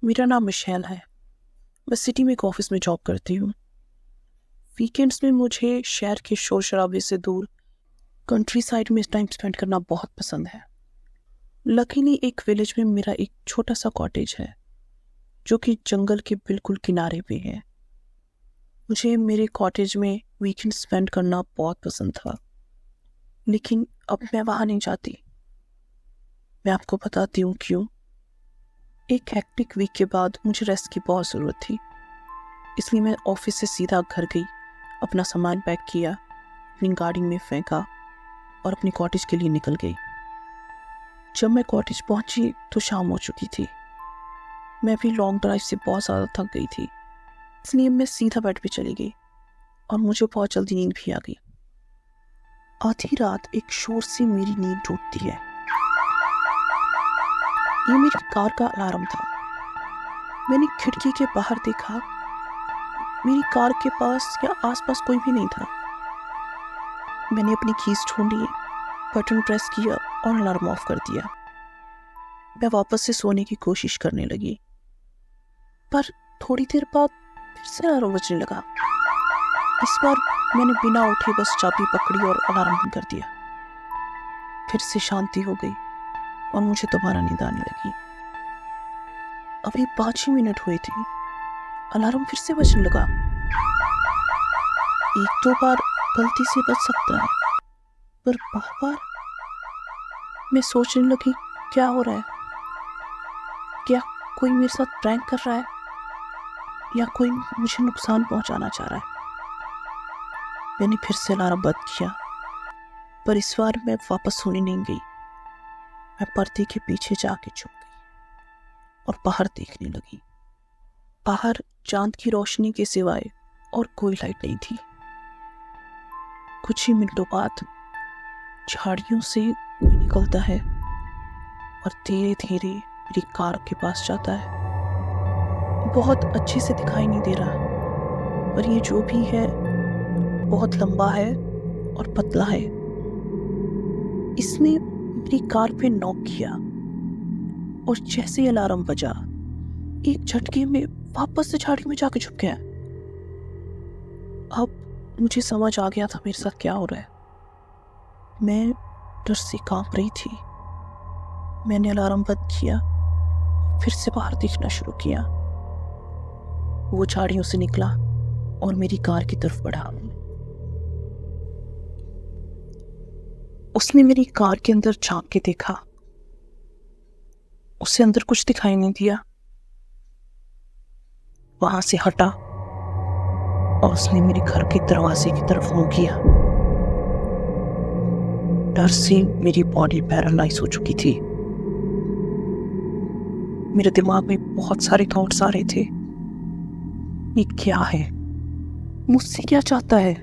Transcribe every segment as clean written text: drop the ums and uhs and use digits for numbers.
मेरा नाम मिशेल है। मैं सिटी में एक ऑफिस में जॉब करती हूँ। वीकेंड्स में मुझे शहर के शोर शराबे से दूर कंट्री साइड में टाइम स्पेंड करना बहुत पसंद है। लकीली एक विलेज में मेरा एक छोटा सा कॉटेज है जो कि जंगल के बिल्कुल किनारे पे है। मुझे मेरे कॉटेज में वीकेंड स्पेंड करना बहुत पसंद था, लेकिन अब मैं वहाँ नहीं जाती। मैं आपको बताती हूँ क्यों। एक हेक्टिक वीक के बाद मुझे रेस्ट की बहुत ज़रूरत थी, इसलिए मैं ऑफिस से सीधा घर गई, अपना सामान पैक किया, अपनी गाड़ी में फेंका और अपनी कॉटेज के लिए निकल गई। जब मैं कॉटेज पहुंची तो शाम हो चुकी थी। मैं भी लॉन्ग ड्राइव से बहुत ज़्यादा थक गई थी, इसलिए मैं सीधा बेड पे चली गई और मुझे बहुत जल्दी नींद भी आ गई। आधी रात एक शोर से मेरी नींद टूटती है। ये मेरी कार का अलार्म था। मैंने खिड़की के बाहर देखा, मेरी कार के पास या आसपास कोई भी नहीं था। मैंने अपनी कीज ढूंढी, बटन प्रेस किया और अलार्म ऑफ कर दिया। मैं वापस से सोने की कोशिश करने लगी, पर थोड़ी देर बाद फिर से अलार्म बजने लगा। इस बार मैंने बिना उठे बस चाबी पकड़ी और अलार्म बंद कर दिया। फिर से शांति हो गई और मुझे दोबारा नींद आने लगी। अभी 5 ही मिनट हुए थे, अलार्म फिर से बजने लगा। 1-2 बार गलती से बज सकता है, पर बार बार। मैं सोचने लगी, क्या हो रहा है? क्या कोई मेरे साथ प्रैंक कर रहा है या कोई मुझे नुकसान पहुंचाना चाह रहा है? मैंने फिर से अलार्म बंद किया, पर इस बार मैं वापस सोने नहीं गई। मैं पर्दे के पीछे जाके छुप गई और बाहर देखने लगी। बाहर चांद की रोशनी के सिवाय और कोई लाइट नहीं थी। कुछ ही मिनटों बाद झाड़ियों से कोई निकलता है और धीरे धीरे मेरी कार के पास जाता है। बहुत अच्छे से दिखाई नहीं दे रहा, पर ये जो भी है बहुत लंबा है और पतला है। इसने मेरी कार पे नॉक किया और जैसे ही अलार्म बजा, एक झटके में वापस से झाड़ी में जाके छुप गया। अब मुझे समझ आ गया था मेरे साथ क्या हो रहा है। मैं डर से कांप रही थी। मैंने अलार्म बंद किया, फिर से बाहर देखना शुरू किया। वो झाड़ियों से निकला और मेरी कार की तरफ बढ़ा। उसने मेरी कार के अंदर झांक के देखा। उसे अंदर कुछ दिखाई नहीं दिया। वहां से हटा और उसने मेरे घर के दरवाजे की तरफ मुंह किया। डर से मेरी बॉडी पैरालाइज हो चुकी थी। मेरे दिमाग में बहुत सारे थॉट्स आ रहे थे। ये क्या है? मुझसे क्या चाहता है?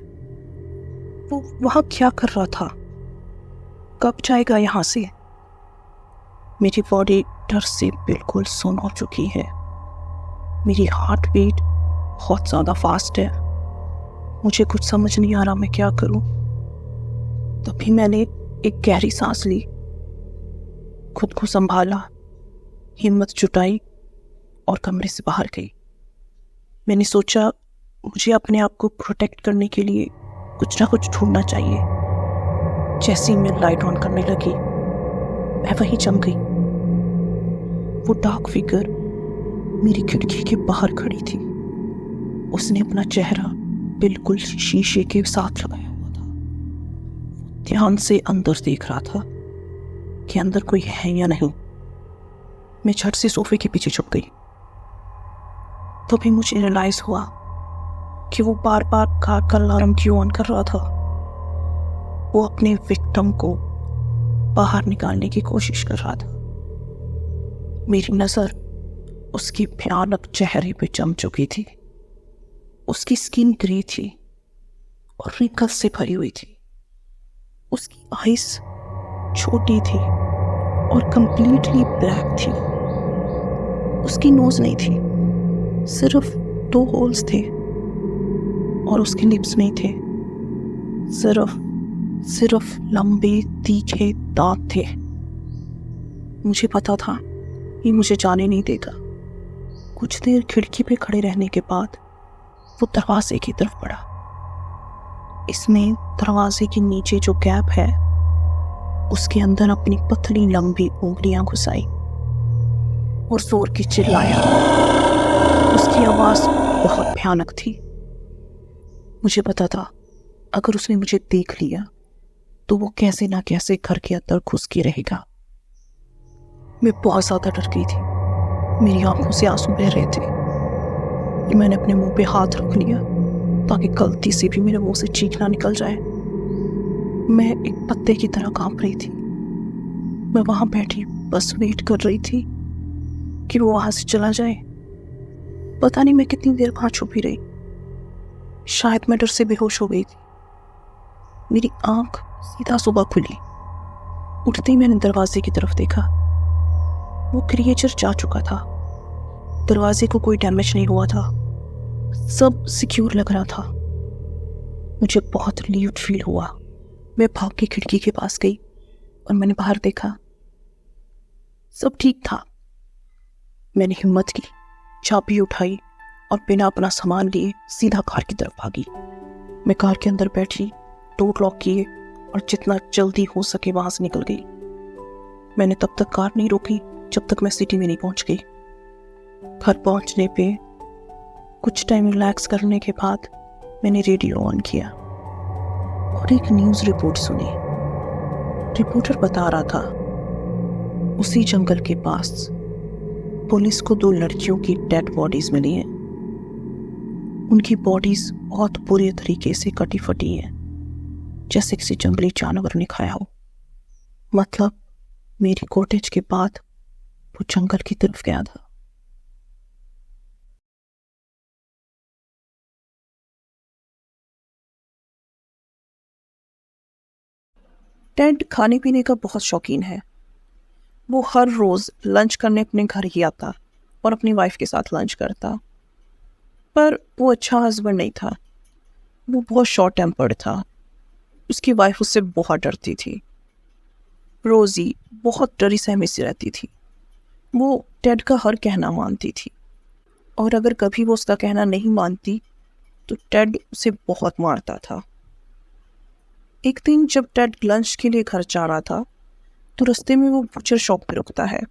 वो वहां क्या कर रहा था? कब जाएगा यहां से? मेरी बॉडी डर से बिल्कुल सुन्न हो चुकी है। मेरी हार्ट बीट बहुत ज़्यादा फास्ट है। मुझे कुछ समझ नहीं आ रहा मैं क्या करूं। तभी मैंने एक गहरी सांस ली, खुद को संभाला, हिम्मत जुटाई और कमरे से बाहर गई। मैंने सोचा मुझे अपने आप को प्रोटेक्ट करने के लिए कुछ ना कुछ ढूंढना चाहिए। जैसे ही मैं लाइट ऑन करने लगी, मैं वहीं जम गई। वो डार्क फिगर मेरी खिड़की के बाहर खड़ी थी। उसने अपना चेहरा बिल्कुल शीशे के साथ लगाया हुआ था। ध्यान से अंदर देख रहा था कि अंदर कोई है या नहीं। मैं झट से सोफे के पीछे छुप गई। तो भी मुझे रियलाइज हुआ कि वो बार बार कार का अलार्म क्यों ऑन कर रहा था। वो अपने विक्टिम को बाहर निकालने की कोशिश कर रहा था। मेरी नजर उसके भयानक चेहरे पे जम चुकी थी। उसकी स्किन ग्रे थी और रिंकल्स से भरी हुई थी। उसकी आईज छोटी थी और कंप्लीटली ब्लैक थी। उसकी नोज नहीं थी, सिर्फ 2 होल्स थे और उसके लिप्स नहीं थे। सिर्फ लंबे तीखे दांत थे। मुझे पता था ये मुझे जाने नहीं देगा, कुछ देर खिड़की पे खड़े रहने के बाद वो दरवाजे की तरफ बढ़ा। इसने दरवाजे के नीचे जो गैप है उसके अंदर अपनी पतली लंबी उंगलियां घुसाई और जोर की चिल्लाया। उसकी आवाज बहुत भयानक थी। मुझे पता था अगर उसने मुझे देख लिया तो वो कैसे ना कैसे घर के अंदर घुस के रहेगा। मैं बहुत ज्यादा डर गई थी। मेरी आंखों से आंसू बह रहे थे और मैंने अपने मुंह पे हाथ रख लिया ताकि गलती से भी मेरे मुंह से चीख ना निकल जाए। मैं एक पत्ते की तरह कांप रही थी। मैं वहां बैठी बस वेट कर रही थी कि वो वहां से चला जाए। पता नहीं मैं कितनी देर वहां छुपी रही। शायद मैं डर से बेहोश हो गई थी। मेरी आंख सीधा सुबह खुली। उठते ही मैंने दरवाजे की तरफ देखा। वो क्रिएचर जा चुका था। दरवाजे को कोई डैमेज नहीं हुआ था। सब सिक्योर लग रहा था। मुझे बहुत रिलीव्ड फील हुआ। मैं भाग के खिड़की के पास गई और मैंने बाहर देखा। सब ठीक था। मैंने हिम्मत की, चाबी उठाई और बिना अपना सामान लिए सीधा कार की तरफ भागी। मैं कार के अंदर बैठी, डोर लॉक किए और जितना जल्दी हो सके वहां से निकल गई। मैंने तब तक कार नहीं रोकी जब तक मैं सिटी में नहीं पहुंच गई। घर पहुंचने पे कुछ टाइम रिलैक्स करने के बाद मैंने रेडियो ऑन किया और एक न्यूज़ रिपोर्ट सुनी। रिपोर्टर बता रहा था उसी जंगल के पास पुलिस को 2 लड़कियों की डेड बॉडीज मिली हैं। उनकी बॉडीज बहुत बुरे तरीके से कटी फटी हैं, जैसे किसी जंगली जानवर ने खाया हो। मतलब मेरी कॉटेज के बाद वो जंगल की तरफ गया था। टेड खाने पीने का बहुत शौकीन है। वो हर रोज लंच करने अपने घर ही आता और अपनी वाइफ के साथ लंच करता। पर वो अच्छा हस्बैंड नहीं था। वो बहुत शॉर्ट टेम्पर्ड था। उसकी वाइफ उससे बहुत डरती थी। रोजी बहुत डरी सहमी सी रहती थी। वो टेड का हर कहना मानती थी और अगर कभी वो उसका कहना नहीं मानती तो टेड उसे बहुत मारता था। एक दिन जब टेड लंच के लिए घर जा रहा था तो रास्ते में वो बutcher शॉप पे रुकता है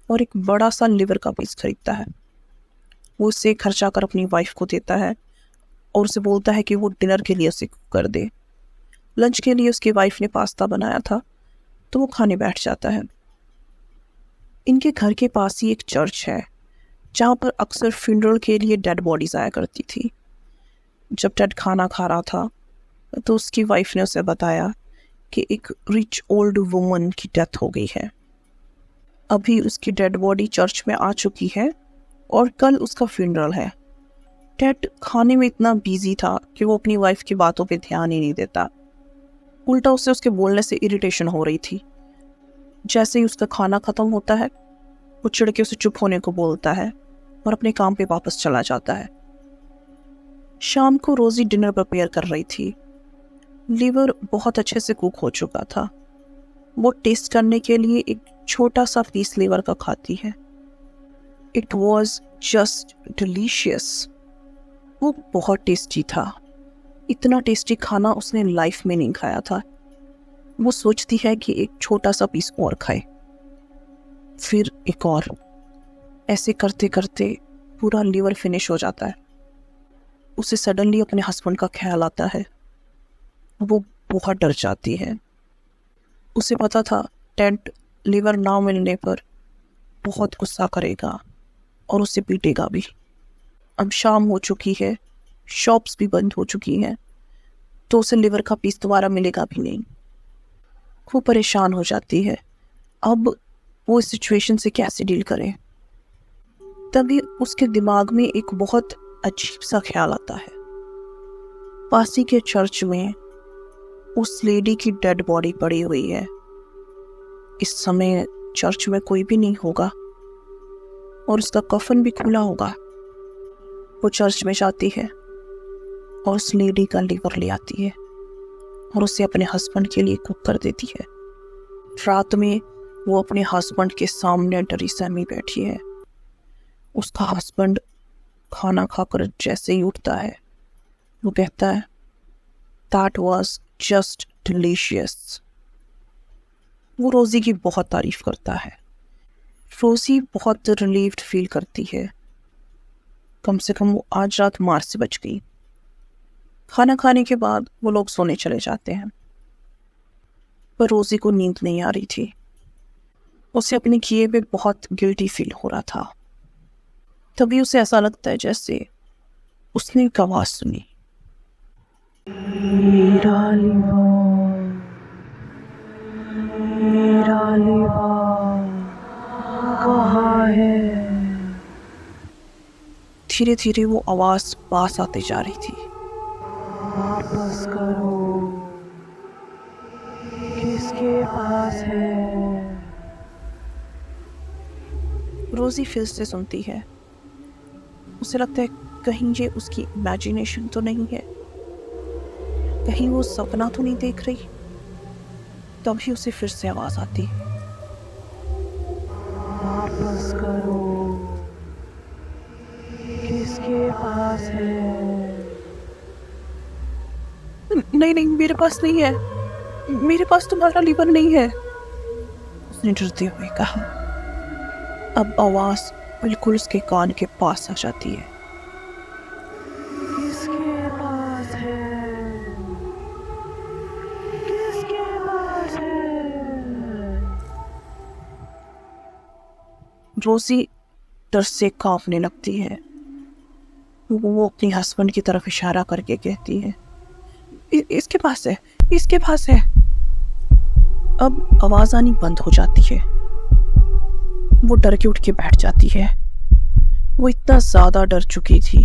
और एक बड़ा सा लिवर का पीस खरीदता है। वो उसे घर जाकर अपनी वाइफ को देता है और उसे बोलता है कि वो डिनर के लिए उसे कुक कर दे। लंच के लिए उसकी वाइफ ने पास्ता बनाया था तो वो खाने बैठ जाता है। इनके घर के पास ही एक चर्च है जहाँ पर अक्सर फ्यूनरल के लिए डेड बॉडीज आया करती थी। जब टेड खाना खा रहा था तो उसकी वाइफ ने उसे बताया कि एक रिच ओल्ड वुमन की डेथ हो गई है। अभी उसकी डेड बॉडी चर्च में आ चुकी है और कल उसका फ्यूनरल है। टेड खाने में इतना बिजी था कि वो अपनी वाइफ की बातों पे ध्यान ही नहीं देता। उल्टा उसे उसके बोलने से इरिटेशन हो रही थी। जैसे ही उसका खाना खत्म होता है वो चिढ़ के उसे चुप होने को बोलता है और अपने काम पे वापस चला जाता है। शाम को रोजी डिनर प्रिपेयर कर रही थी। लिवर बहुत अच्छे से कुक हो चुका था। वो टेस्ट करने के लिए एक छोटा सा पीस लिवर का खाती है। It was just delicious. वो बहुत टेस्टी था। इतना टेस्टी खाना उसने लाइफ में नहीं खाया था। वो सोचती है कि एक छोटा सा पीस और खाए, फिर एक और। ऐसे करते करते पूरा लिवर फिनिश हो जाता है। उसे सडनली अपने हस्बैंड का ख्याल आता है। वो बहुत डर जाती है। उसे पता था टेड लिवर ना मिलने पर बहुत गुस्सा करेगा और उसे पीटेगा भी। अब शाम हो चुकी है, शॉप्स भी बंद हो चुकी हैं, तो उसे लिवर का पीस दोबारा मिलेगा भी नहीं। वो परेशान हो जाती है। अब वो इस सिचुएशन से कैसे डील करे। तभी उसके दिमाग में एक बहुत अजीब सा ख्याल आता है। पासी के चर्च में उस लेडी की डेड बॉडी पड़ी हुई है। इस समय चर्च में कोई भी नहीं होगा और उसका कफन भी खुला होगा। वो चर्च में जाती है और उस लेडी का लिवर ले आती है और उसे अपने हस्बैंड के लिए कुक कर देती है। रात में वो अपने हस्बैंड के सामने डरी सहमी बैठी है। उसका हस्बैंड खाना खाकर जैसे ही उठता है वो कहता है, दैट वाज जस्ट डिलीशियस। वो रोज़ी की बहुत तारीफ करता है। रोज़ी बहुत रिलीव्ड फील करती है, कम से कम वो आज रात मार से बच गई। खाना खाने के बाद वो लोग सोने चले जाते हैं, पर रोज़ी को नींद नहीं आ रही थी। उसे अपने किए पे बहुत गिल्टी फील हो रहा था। तभी उसे ऐसा लगता है जैसे उसने एक आवाज़ सुनी, मेरा लिबास, मेरा लिबास कहाँ है। धीरे धीरे वो आवाज़ पास आते जा रही थी। वापस करो, किसके पास है। रोज़ी फिर से सुनती है। उसे लगता है कहीं ये उसकी इमेजिनेशन तो नहीं है, कहीं वो सपना तो नहीं देख रही। तभी उसे फिर से आवाज़ आती है, वापस करो, किसके पास है। नहीं नहीं, मेरे पास नहीं है, मेरे पास तुम्हारा लीवर नहीं है, उसने डरते हुए कहा। अब आवाज़ बिल्कुल उसके कान के पास आ जाती है, किसके पास है, किसके पास है। रोज़ी डर से कांपने लगती है। वो अपने हस्बैंड की तरफ इशारा करके कहती है, इसके पास है, इसके पास है। अब आवाज़ आनी बंद हो जाती है। वो डर के उठ के बैठ जाती है। वो इतना ज़्यादा डर चुकी थी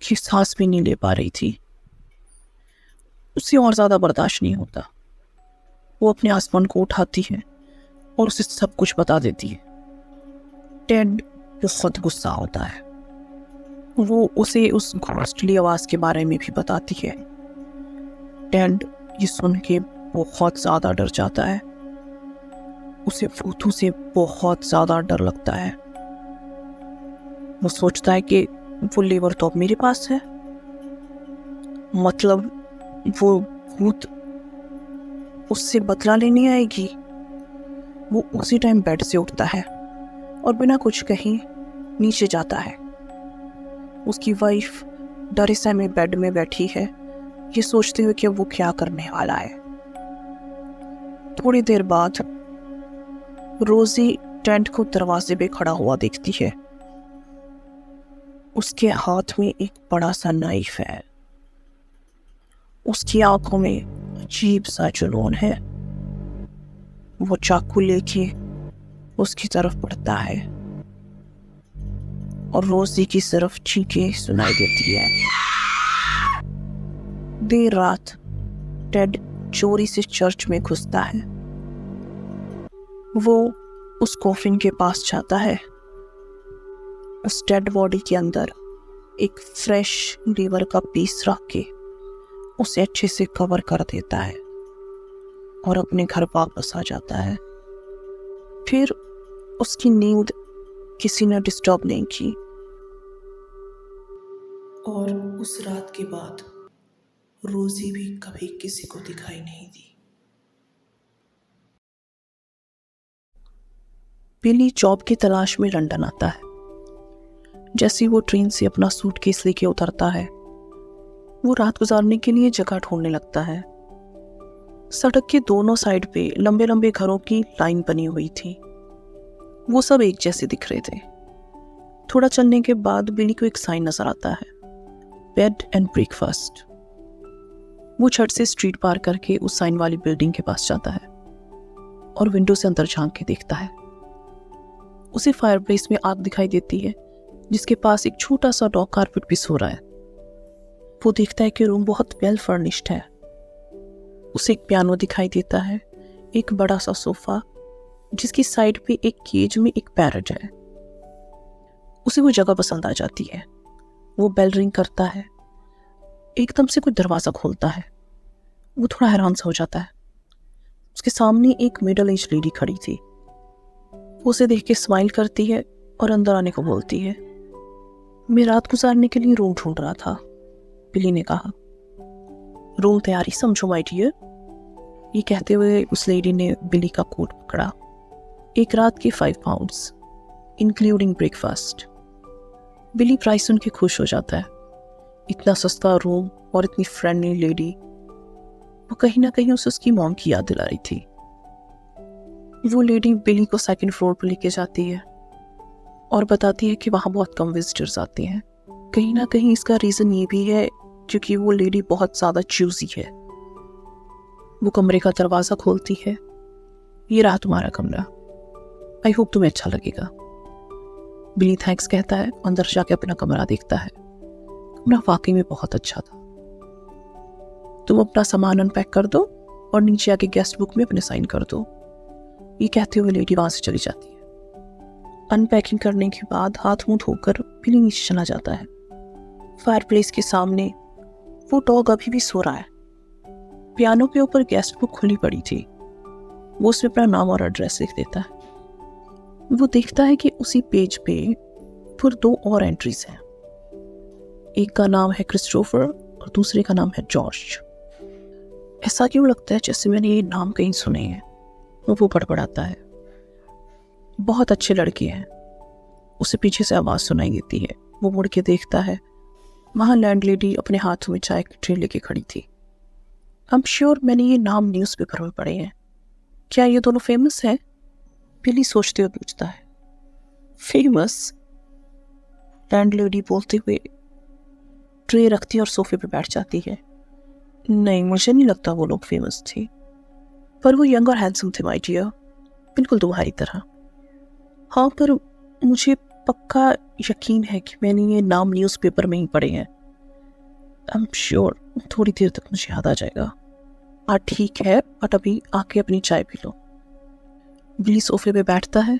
कि सांस भी नहीं ले पा रही थी। उसे और ज़्यादा बर्दाश्त नहीं होता। वो अपने हस्बैंड को उठाती है और उसे सब कुछ बता देती है। टेड बहुत गुस्सा होता है। वो उसे उस घोस्टली आवाज़ के बारे में भी बताती है। टेड ये सुन के बहुत ज़्यादा डर जाता है। उसे भूतों से बहुत ज़्यादा डर लगता है। वो सोचता है कि वो लीवर तो अब मेरे पास है, मतलब वो भूत उससे बदला लेने आएगी। वो उसी टाइम बेड से उठता है और बिना कुछ कहीं नीचे जाता है। उसकी वाइफ डरे सहमे बेड में बैठी है, ये सोचते हुए कि वो क्या करने वाला है। थोड़ी देर बाद रोज़ी टेंट को दरवाजे पे खड़ा हुआ देखती है। उसके हाथ में एक बड़ा सा नाइफ है। उसकी आंखों में अजीब सा जुनून है। वो चाकू लेके उसकी तरफ बढ़ता है और रोज़ी की सिर्फ चीखें सुनाई देती है। देर रात टेड चोरी से चर्च में घुसता है। वो उस कॉफिन के पास जाता है। उस डेड बॉडी के अंदर एक फ्रेश लीवर का पीस रख के उसे अच्छे से कवर कर देता है और अपने घर वापस आ जाता है। फिर उसकी नींद किसी ने डिस्टर्ब नहीं की और उस रात के बाद रोज़ी भी कभी किसी को दिखाई नहीं दी। बिली जॉब की तलाश में लंदन आता है। जैसे वो ट्रेन से अपना सूटकेस लेके उतरता है, वो रात गुजारने के लिए जगह ढूंढने लगता है। सड़क के दोनों साइड पे लंबे लंबे घरों की लाइन बनी हुई थी। वो सब एक जैसे दिख रहे थे। थोड़ा चलने के बाद बिली को एक साइन नजर आता है, बेड एंड ब्रेकफास्ट। वो छत से स्ट्रीट पार करके उस साइन वाली बिल्डिंग के पास जाता है और विंडो से अंदर झांक के देखता है। उसे फायरप्लेस में आग दिखाई देती है, जिसके पास एक छोटा सा डॉग कारपेट भी सो रहा है। वो देखता है कि रूम बहुत वेल फर्निश्ड है। उसे एक पियानो दिखाई देता है, एक बड़ा सा सोफा जिसकी साइड पे एक केज में एक पैरट है। उसे वो जगह पसंद आ जाती है। वो बेल रिंग करता है। एकदम से कोई दरवाजा खोलता है। वो थोड़ा हैरान सा हो जाता है। उसके सामने एक मिडिल एज लेडी खड़ी थी। वो उसे देख के स्माइल करती है और अंदर आने को बोलती है। मैं रात गुजारने के लिए रूम ढूंढ रहा था, बिली ने कहा। रूम तैयारी समझो माय डियर। ये कहते हुए उस लेडी ने बिली का कोट पकड़ा। एक रात के 5 पाउंड्स इंक्लूडिंग ब्रेकफास्ट। बिली प्राइस सुन के खुश हो जाता है। इतना सस्ता रूम और इतनी फ्रेंडली लेडी, वो कहीं ना कहीं उसे उसकी मॉम की याद दिला रही थी। वो लेडी बिली को 2nd फ्लोर पर लेके जाती है और बताती है कि वहाँ बहुत कम विजिटर्स आते हैं। कहीं ना कहीं इसका रीज़न ये भी है क्योंकि वो लेडी बहुत ज़्यादा चूजी है। वो कमरे का दरवाज़ा खोलती है। ये रहा तुम्हारा कमरा, आई होप तुम्हें अच्छा लगेगा। बिली थैंक्स कहता है, अंदर जाके अपना कमरा देखता है। कमरा वाकई में बहुत अच्छा था। तुम अपना सामान अनपैक कर दो और नीचे आके गेस्ट बुक में अपने साइन कर दो। ये कहते हुए लेडी वहां से चली जाती है। अनपैकिंग करने के बाद हाथ मुंह धोकर बिली नीचे चला जाता है। फायरप्लेस के सामने वो डॉग अभी भी सो रहा है। पियानो के ऊपर गेस्ट बुक खुली पड़ी थी। वो उसमें अपना नाम और एड्रेस लिख देता है। वो देखता है कि उसी पेज पे फिर 2 और एंट्रीज हैं। एक का नाम है क्रिस्टोफर और दूसरे का नाम है जॉर्ज। ऐसा क्यों लगता है जैसे मैंने ये नाम कहीं सुने हैं। वो बड़बड़ाता है। बहुत अच्छे लड़के हैं। उसे पीछे से आवाज सुनाई देती है। वो मुड़ के देखता है, वहां लैंडलेडी अपने हाथों में चाय की ट्रे लेके खड़ी थी। आई एम श्योर मैंने ये नाम न्यूज़पेपर में पढ़े हैं। क्या ये दोनों फेमस हैं? बिली सोचते हुए पूछता है। फेमस? लैंडलेडी बोलते हुए ट्रे रखती और सोफे पे बैठ जाती है। नहीं, मुझे नहीं लगता वो लोग फेमस थे, पर वो यंग और हैंडसम थे माय डियर, बिल्कुल तुम्हारी तरह। हाँ, पर मुझे पक्का यकीन है कि मैंने ये नाम न्यूज़पेपर में ही पढ़े हैं। आई एम श्योर थोड़ी देर तक मुझे याद आ जाएगा। हाँ ठीक है, बट अभी आके अपनी चाय पी लो। बिली सोफे पे बैठता है।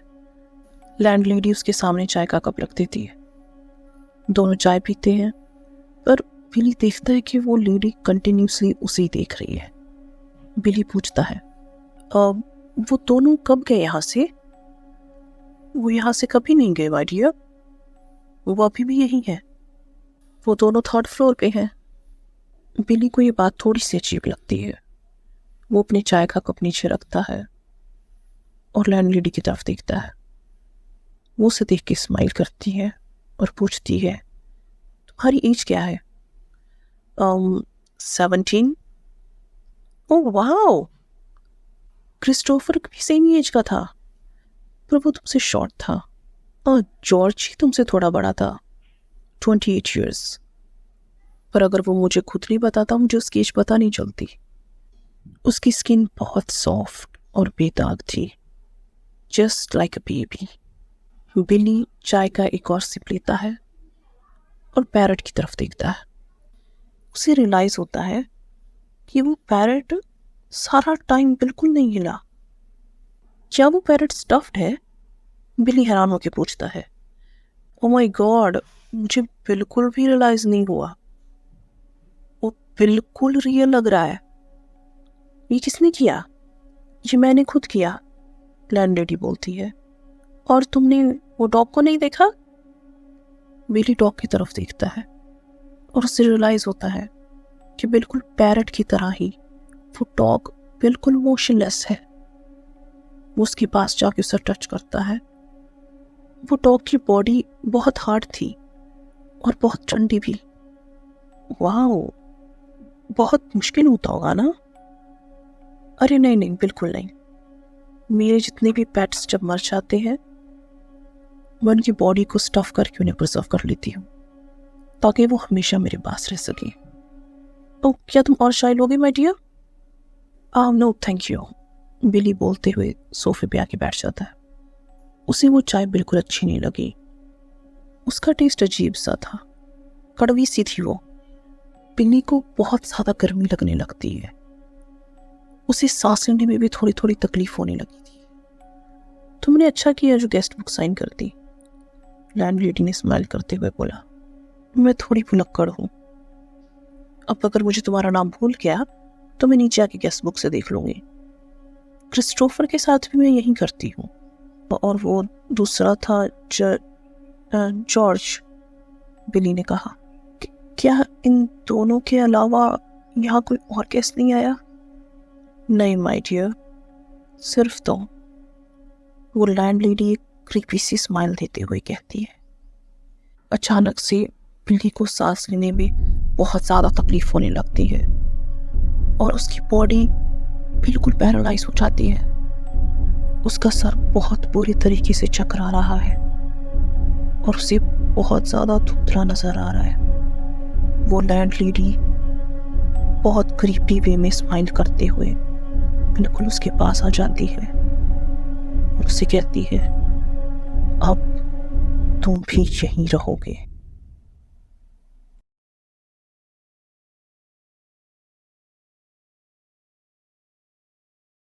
लैंडलेडी उसके सामने चाय का कप रख देती है। दोनों चाय पीते हैं, पर बिली देखता है कि वो लेडी कंटिन्यूसली उसे ही देख रही है। बिली पूछता है, वो दोनों कब गए यहाँ से? वो यहाँ से कभी नहीं गए माय डियर, वो अभी भी यही है। वो दोनों 3rd फ्लोर पे हैं। बिली को ये बात थोड़ी सी अजीब लगती है। वो अपने चाय का कप नीचे रखता है और लैंडलेडी की तरफ देखता है। वो उसे देख के स्माइल करती है और पूछती है, तुम्हारी एज क्या है? 17। ओह वाओ, क्रिस्टोफर भी सेम एज का था, पर वो तुमसे शॉर्ट था। और जॉर्ज ही तुमसे थोड़ा बड़ा था, 28 ईयर्स। पर अगर वो मुझे खुद नहीं बताता, मुझे उसकी एज पता नहीं चलती। उसकी स्किन बहुत सॉफ्ट और बेदाग थी, जस्ट लाइक अ बेबी। बिली चाय का एक और सिप लेता है और पैरट की तरफ देखता है। उसे रियलाइज होता है कि वो पैरट सारा टाइम बिल्कुल नहीं हिला। क्या वो पैरट स्टफ्ड है? बिली हैरान होकर पूछता है। ओ माय गॉड, मुझे बिल्कुल भी रियलाइज नहीं हुआ। वो बिल्कुल रियल लग रहा है। ये किसने किया? ये मैंने खुद किया, लैंडलेडी बोलती है। और तुमने वो डॉग को नहीं देखा? बिली डॉग की तरफ देखता है और उसे रियलाइज होता है कि बिल्कुल पैरट की तरह ही वो डॉग बिल्कुल मोशनलेस है। वो उसके पास जाके उसे टच करता है। वो डॉग की बॉडी बहुत हार्ड थी और बहुत ठंडी भी। वाओ, बहुत मुश्किल होता होगा ना? अरे नहीं नहीं, बिल्कुल नहीं। मेरे जितने भी पेट्स जब मर जाते हैं, मैं उनकी बॉडी को स्टफ करके उन्हें प्रिजर्व कर लेती हूँ ताकि वो हमेशा मेरे पास रह सके। ओह, क्या तुम और चाय लोगे my dear? No thank you, Billy बोलते हुए सोफे पे आके बैठ जाता है। उसे वो चाय बिल्कुल अच्छी नहीं लगी। उसका टेस्ट अजीब सा था, कड़वी सी थी वो। बिली को बहुत ज्यादा गर्मी लगने लगती है। उसे सांस लेने में भी थोड़ी थोड़ी तकलीफ होने लगी थी। तुमने अच्छा किया जो गेस्ट बुक साइन कर दी, लैंडलेडी ने स्माइल करते हुए बोला। मैं थोड़ी भुलक्कड़ हूँ। अब अगर मुझे तुम्हारा नाम भूल गया तो मैं नीचे आके गेस्ट बुक से देख लूंगी। क्रिस्टोफर के साथ भी मैं यही करती हूँ। और वो दूसरा था जॉर्ज, बिली ने कहा। क्या इन दोनों के अलावा यहाँ कोई और गेस्ट नहीं आया? नहीं माय डियर, सिर्फ तो। वो लैंडलेडी एक क्रीपी सी स्माइल देते हुए कहती है। अचानक से बिल्ली को सांस लेने में बहुत ज़्यादा तकलीफ होने लगती है और उसकी बॉडी बिल्कुल पैरालाइज हो जाती है। उसका सर बहुत बुरी तरीके से चकरा रहा है और उसे बहुत ज़्यादा धुंधला नजर आ रहा है। वो लैंडलेडी बहुत क्रीपी वे में स्माइल करते हुए बिल्कुल उसके पास आ जाती है और उसे कहती है, अब तुम भी यहीं रहोगे।